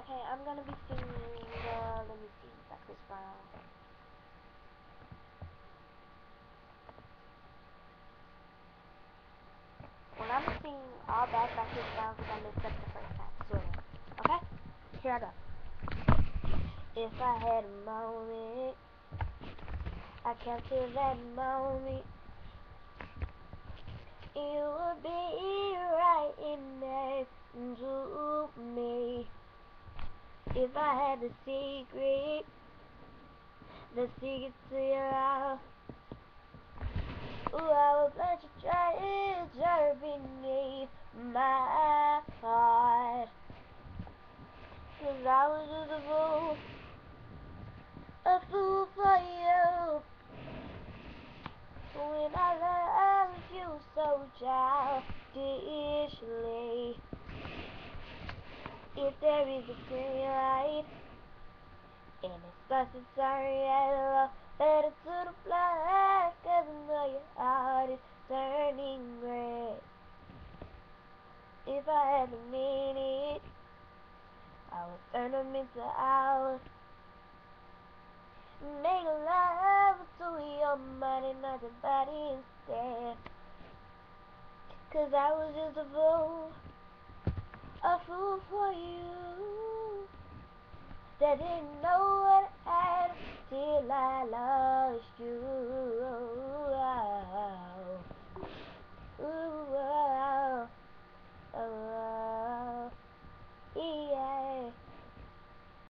Okay, I'm gonna be singing, let me see, back this Brown. When I'm singing all back this Brown because I messed up the first time, sort of. Okay? Here I go. If I had a moment, I capture that moment. It would be right in next to me. If I had the secret to your eyes, ooh, I would plant your treasure beneath my heart. 'Cause I was just a fool for you. When I loved you so childishly. If there is a green light and it starts to turn yellow, let it to the black, 'cause I know your heart is turning red. If I had a minute, I would turn them into hours. Make love to your mind and not your body instead. 'Cause I was just a fool for you. That didn't know what